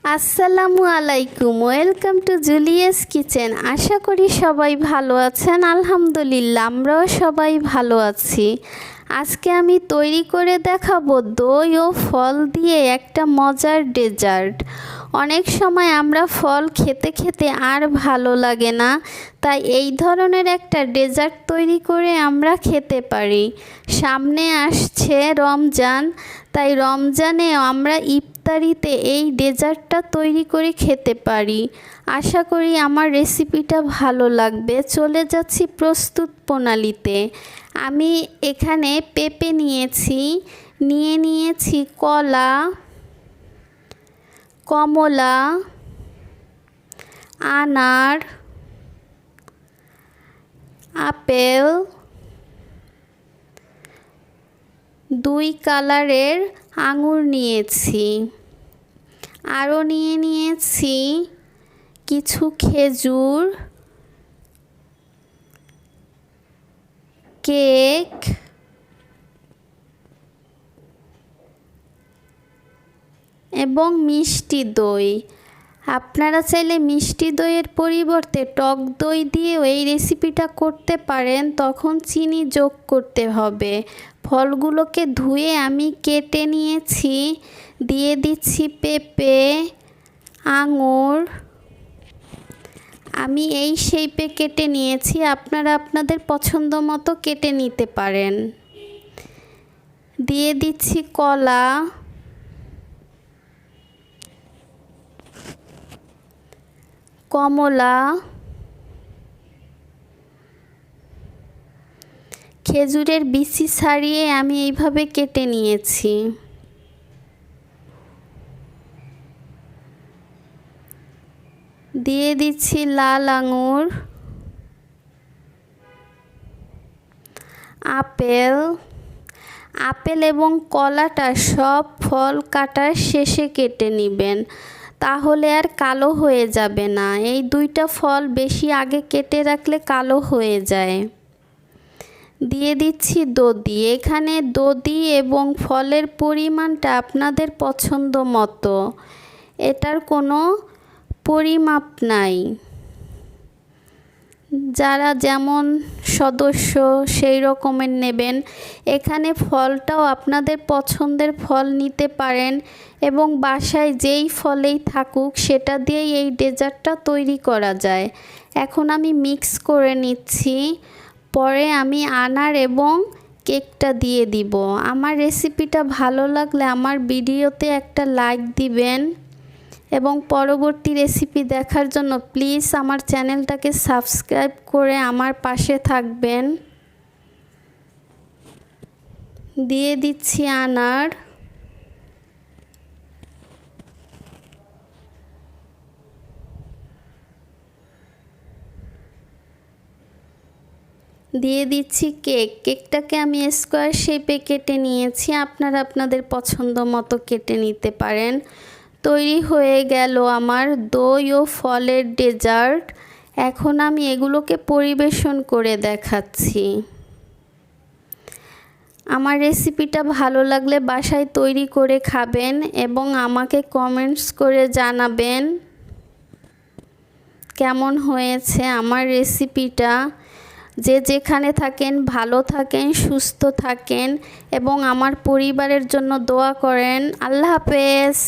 আসসালামু আলাইকুম, welcome to Julius kitchen. আশা করি সবাই ভালো আছেন। আলহামদুলিল্লাহ, আমরাও সবাই ভালো আছি। আজকে আমি তৈরি করে দেখাবো দই ও ফল দিয়ে একটা মজার ডেজার্ট। অনেক সময় আমরা ফল খেতে খেতে আর ভালো লাগে না, তাই এই ধরনের একটা ডেজার্ট তৈরি করে আমরা খেতে পারি। সামনে আসছে রমজান, তাই রমজানে আমরা ইফতারিতে এই ডেজার্টটা তৈরি করে খেতে পারি। আশা করি আমার রেসিপিটা ভালো লাগবে। চলে যাচ্ছি প্রস্তুত প্রণালীতে। আমি এখানে পেঁপে নিয়েছি কলা, কমলা, আনার, আপেল, দুই কালারের আঙুর নিয়েছি, আরও নিয়েছি কিছু খেজুর, কেক, এবং মিষ্টি দই। আপনারা চাইলে মিষ্টি দইয়ের পরিবর্তে টক দই দিয়েও এই রেসিপিটা করতে পারেন, তখন চিনি যোগ করতে হবে। ফলগুলোকে ধুয়ে আমি কেটে নিয়েছি। দিয়ে দিচ্ছি পেঁপে, আঙুর। আমি এই শেপে কেটে নিয়েছি, আপনারা আপনাদের পছন্দ মতো কেটে নিতে পারেন। দিয়ে দিচ্ছি কলা, কমলা, খেজুরের বিচি ছাড়িয়ে আমি এইভাবে কেটে নিয়েছি। দিয়ে দিচ্ছি লাল আঙুর, আপেল এবং কলাটা সব ফল কাটার শেষে কেটে নেবেন, তাহলে আর কালো হয়ে যাবে না। এই দুইটা ফল বেশি আগে কেটে রাখলে কালো হয়ে যায়। দিয়ে দিচ্ছি দধি। এখানে দধি এবং ফলের পরিমাণটা আপনাদের পছন্দ মতো, এটার কোনো পরিমাপ নাই। যারা যেমন সদস্য সেই রকমের নেবেন। এখানে ফলটাও আপনাদের পছন্দের ফল নিতে পারেন, এবং বাসায় যেই ফলেই থাকুক সেটা দিয়েই এই ডেজার্টটা তৈরি করা যায়। এখন আমি মিক্স করে নিচ্ছি, পরে আমি আনার এবং কেকটা দিয়ে দিব। আমার রেসিপিটা ভালো লাগলে আমার ভিডিওতে একটা লাইক দিবেন, এবং পরবর্তী রেসিপি দেখার জন্য প্লিজ আমার চ্যানেলটাকে সাবস্ক্রাইব করে আমার পাশে থাকবেন। দিয়ে দিচ্ছি আনার, দিয়ে দিচ্ছি কেকটাকে আমি স্কোয়ার শেপে কেটে নিয়েছি, আপনারা আপনাদের পছন্দ মতো কেটে নিতে পারেন। তৈরি হয়ে গেল আমার দই ও ফলের ডেজার্ট। এখন আমি এগুলোকে পরিবেশন করে দেখাচ্ছি। আমার রেসিপিটা ভালো লাগলে বাসায় তৈরি করে খাবেন, এবং আমাকে কমেন্টস করে জানাবেন কেমন হয়েছে আমার রেসিপিটা। যে যেখানে থাকেন ভালো থাকেন, সুস্থ থাকেন, এবং আমার পরিবারের জন্য দোয়া করেন। আল্লাহ হাফেজ।